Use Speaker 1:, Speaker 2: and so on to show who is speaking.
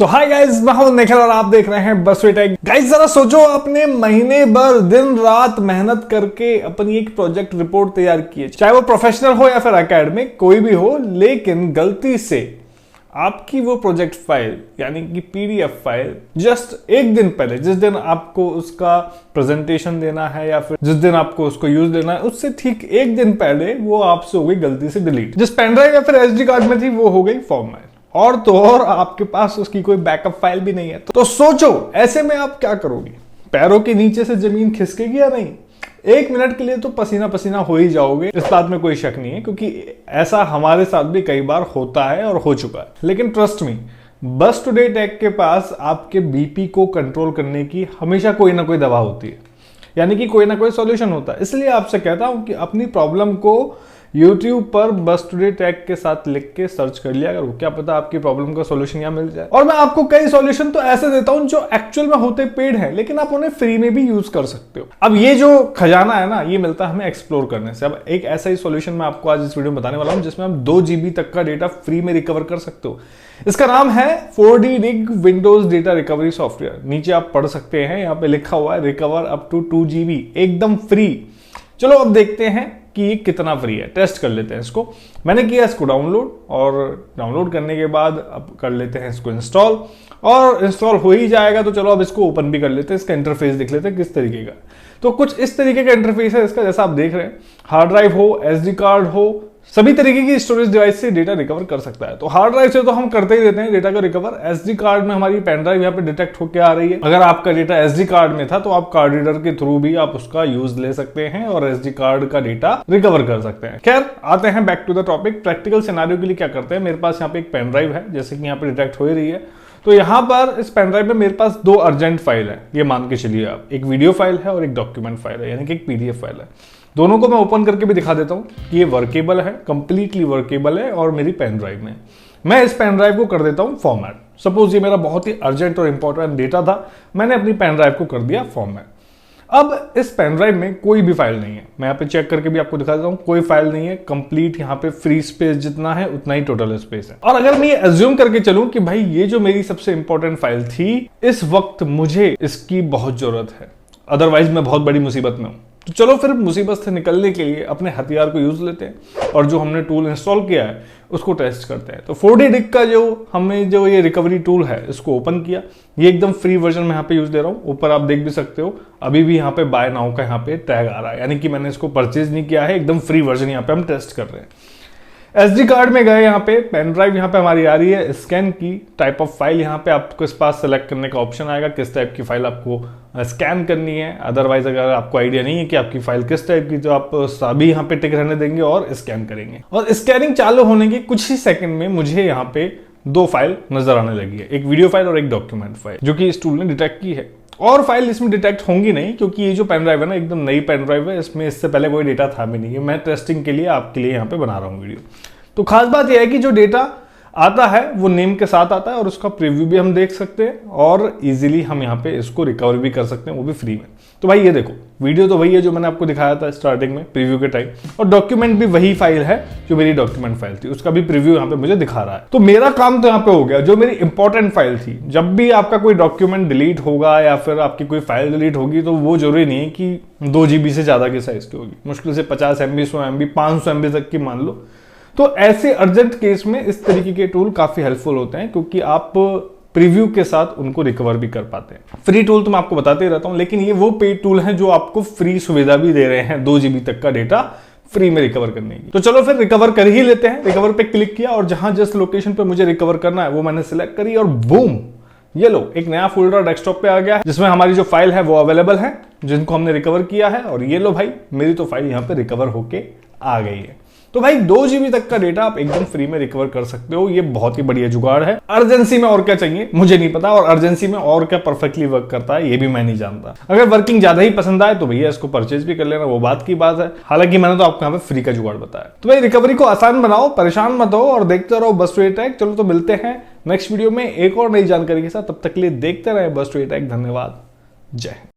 Speaker 1: तो hi guys, मैं हूं निखिल और आप देख रहे हैं बसवे टेक। गाइस जरा सोचो, आपने महीने भर दिन रात मेहनत करके अपनी एक प्रोजेक्ट रिपोर्ट तैयार की है, चाहे वो प्रोफेशनल हो या फिर एकेडमिक कोई भी हो, लेकिन गलती से आपकी वो प्रोजेक्ट फाइल यानी कि पीडीएफ फाइल जस्ट एक दिन पहले, जिस दिन आपको उसका प्रेजेंटेशन देना है या फिर जिस दिन आपको उसको यूज देना है, उससे ठीक एक दिन पहले वो आपसे हो गई गलती से डिलीट। जिस पेन ड्राइव या फिर एसडी कार्ड में थी वो हो गई फॉर्मेट, और तो और आपके पास उसकी कोई बैकअप फाइल भी नहीं है। तो सोचो ऐसे में आप क्या करोगे? पैरों के नीचे से जमीन खिसकेगी या नहीं? एक मिनट के लिए तो पसीना पसीना हो ही जाओगे, इस बात में कोई शक नहीं है, क्योंकि ऐसा हमारे साथ भी कई बार होता है और हो चुका है। लेकिन ट्रस्ट मी, बस टुडे टेक के पास आपके बीपी को कंट्रोल करने की हमेशा कोई ना कोई दवा होती है, यानी कि कोई ना कोई सॉल्यूशन होता है। इसलिए आपसे कहता हूं कि अपनी प्रॉब्लम को YouTube पर बस टुडे टेक के साथ लिख के सर्च कर लिया करो, क्या पता आपकी प्रॉब्लम का सॉल्यूशन यहाँ मिल जाए। और मैं आपको कई सॉल्यूशन तो ऐसे देता हूं जो एक्चुअल में होते पेड हैं, लेकिन आप उन्हें फ्री में भी यूज कर सकते हो। अब ये जो खजाना है ना, ये मिलता है हमें एक्सप्लोर करने से। अब एक ऐसा ही सॉल्यूशन मैं आपको आज इस वीडियो में बताने वाला हूं जिसमें हम 2 GB तक का डेटा फ्री में रिकवर कर सकते हो। इसका नाम है 4D Rig Windows data recovery software. नीचे आप पढ़ सकते हैं, यहाँ पे लिखा हुआ है रिकवर अप टू 2 GB एकदम फ्री। चलो अब देखते हैं कि ये कितना फ्री है, टेस्ट कर लेते हैं इसको। मैंने किया इसको डाउनलोड, और डाउनलोड करने के बाद अब कर लेते हैं इसको इंस्टॉल, और इंस्टॉल हो ही जाएगा। तो चलो अब इसको ओपन भी कर लेते हैं, इसका इंटरफेस देख लेते हैं किस तरीके का। तो कुछ इस तरीके का इंटरफेस है इसका, जैसा आप देख रहे हैं। हार्ड ड्राइव हो, एसडी कार्ड हो, सभी तरीके की स्टोरेज डिवाइस से डेटा रिकवर कर सकता है। तो हार्ड ड्राइव से तो हम करते ही देते हैं डेटा का रिकवर। एसडी कार्ड में हमारी पेन ड्राइव यहाँ पे डिटेक्ट होकर आ रही है। अगर आपका डेटा एसडी कार्ड में था तो आप कार्ड रीडर के थ्रू भी आप उसका यूज ले सकते हैं और एसडी कार्ड का डेटा रिकवर कर सकते हैं। खैर आते हैं back to the topic. Practical scenario के लिए क्या करते हैं, मेरे पास यहाँ पे एक पेन ड्राइव है, जैसे कि यहाँ पे डिटेक्ट हो ही रही है। तो यहाँ पर इस पेन ड्राइव में मेरे पास 2 अर्जेंट फाइल है, ये मान के चलिए आप। एक वीडियो फाइल है और एक डॉक्यूमेंट फाइल है, यानी कि एक पीडीएफ फाइल है। दोनों को मैं ओपन करके भी दिखा देता हूं कि ये वर्केबल है, कंप्लीटली वर्केबल है, और मेरी पेन ड्राइव में मैं इस पेन ड्राइव को कर देता हूं फॉर्मेट। सपोज ये मेरा बहुत ही अर्जेंट और इंपॉर्टेंट डेटा था, मैंने अपनी पेन ड्राइव को कर दिया फॉर्मेट। अब इस पेन ड्राइव में कोई भी फाइल नहीं है, मैं यहाँ पे चेक करके भी आपको दिखा देता हूँ, कोई फाइल नहीं है। कंप्लीट यहाँ पे फ्री स्पेस जितना है उतना ही टोटल स्पेस है। और अगर मैं ये अज्यूम करके चलूं कि भाई ये जो मेरी सबसे इंपॉर्टेंट फाइल थी, इस वक्त मुझे इसकी बहुत जरूरत है, अदरवाइज मैं बहुत बड़ी मुसीबत में हूं, तो चलो फिर मुसीबत से निकलने के लिए अपने हथियार को यूज लेते हैं और जो हमने टूल इंस्टॉल किया है उसको टेस्ट करते हैं। तो 4D Rig का जो हमने जो ये रिकवरी टूल है इसको ओपन किया। ये एकदम फ्री वर्जन में यहाँ पे यूज दे रहा हूँ। ऊपर आप देख भी सकते हो, अभी भी यहाँ पे बाय नाउ का यहाँ पे टैग आ रहा है, यानी कि मैंने इसको परचेज नहीं किया है, एकदम फ्री वर्जन यहाँ पे हम टेस्ट कर रहे हैं। एसडी कार्ड में गए, यहाँ पे पेन ड्राइव यहाँ पे हमारी आ रही है, स्कैन की टाइप ऑफ फाइल यहाँ पे आपको इस पास सेलेक्ट करने का ऑप्शन आएगा, किस टाइप की फाइल आपको स्कैन करनी है। अदरवाइज अगर आपको आइडिया नहीं है कि आपकी फाइल किस टाइप की, तो आप सभी यहाँ पे टिक रहने देंगे और स्कैन करेंगे। और स्कैनिंग चालू होने के कुछ ही सेकंड में मुझे यहाँ पे 2 फाइल नजर आने लगी है, एक वीडियो फाइल और एक डॉक्यूमेंट फाइल, जो कि इस टूल ने डिटेक्ट की है। और फाइल इसमें डिटेक्ट होंगी नहीं, क्योंकि ये जो पेन ड्राइव है ना, एकदम नई पेन ड्राइव है, इसमें इससे पहले कोई डेटा था भी नहीं है। मैं टेस्टिंग के लिए आपके लिए यहाँ पे बना रहा हूँ वीडियो। तो खास बात यह है कि जो डेटा आता है वो नेम के साथ आता है, और उसका प्रीव्यू भी हम देख सकते हैं, और इजीली हम यहाँ पे इसको रिकवर भी कर सकते हैं, वो भी फ्री में। तो भाई ये देखो, वीडियो तो वही है जो मैंने आपको दिखाया था स्टार्टिंग में प्रीव्यू के टाइम, और डॉक्यूमेंट भी वही फाइल है जो मेरी डॉक्यूमेंट फाइल थी, उसका भी प्रीव्यू यहाँ पे मुझे दिखा रहा है। तो मेरा काम तो यहाँ पे हो गया। जो मेरी इंपॉर्टेंट फाइल थी, जब भी आपका कोई डॉक्यूमेंट डिलीट होगा या फिर आपकी कोई फाइल डिलीट होगी, तो वो जरूरी नहीं है कि 2 GB से ज्यादा की साइज की होगी, मुश्किल से 50 MB, 100 MB, 500 MB तक की मान लो। तो ऐसे अर्जेंट केस में इस तरीके के टूल काफी हेल्पफुल होते हैं, क्योंकि आप प्रीव्यू के साथ उनको रिकवर भी कर पाते हैं। फ्री टूल तो मैं आपको बताते ही रहता हूं, लेकिन ये वो पेड टूल हैं जो आपको फ्री सुविधा भी दे रहे हैं 2 GB तक का डेटा फ्री में रिकवर करने की। तो चलो फिर रिकवर कर ही लेते हैं। रिकवर पे क्लिक किया, और जहां जिस लोकेशन पे मुझे रिकवर करना है वो मैंने सिलेक्ट करी, और बूम, ये लो एक नया फोल्डर डेस्कटॉप पे आ गया है, जिसमें हमारी जो फाइल है वो अवेलेबल है, जिनको हमने रिकवर किया है। और ये लो भाई, मेरी तो फाइल यहाँ पे रिकवर होके आ गई है। तो भाई 2 GB तक का डेटा आप एकदम फ्री में रिकवर कर सकते हो। ये बहुत ही बढ़िया जुगाड़ है। अर्जेंसी में और क्या चाहिए मुझे नहीं पता, और अर्जेंसी में और क्या परफेक्टली वर्क करता है ये भी मैं नहीं जानता। अगर वर्किंग ज्यादा ही पसंद आए तो भैया इसको परचेज भी कर लेना, वो बात की बात है। हालांकि मैंने तो आपको यहाँ पे फ्री का जुगाड़ बताया। तो भाई रिकवरी को आसान बनाओ, परेशान मत हो, और देखते रहो बस टुडे टेक। चलो तो मिलते हैं नेक्स्ट वीडियो में एक और नई जानकारी के साथ। तब तक के लिए देखते रहे बस टुडे टेक। धन्यवाद, जय हिंद।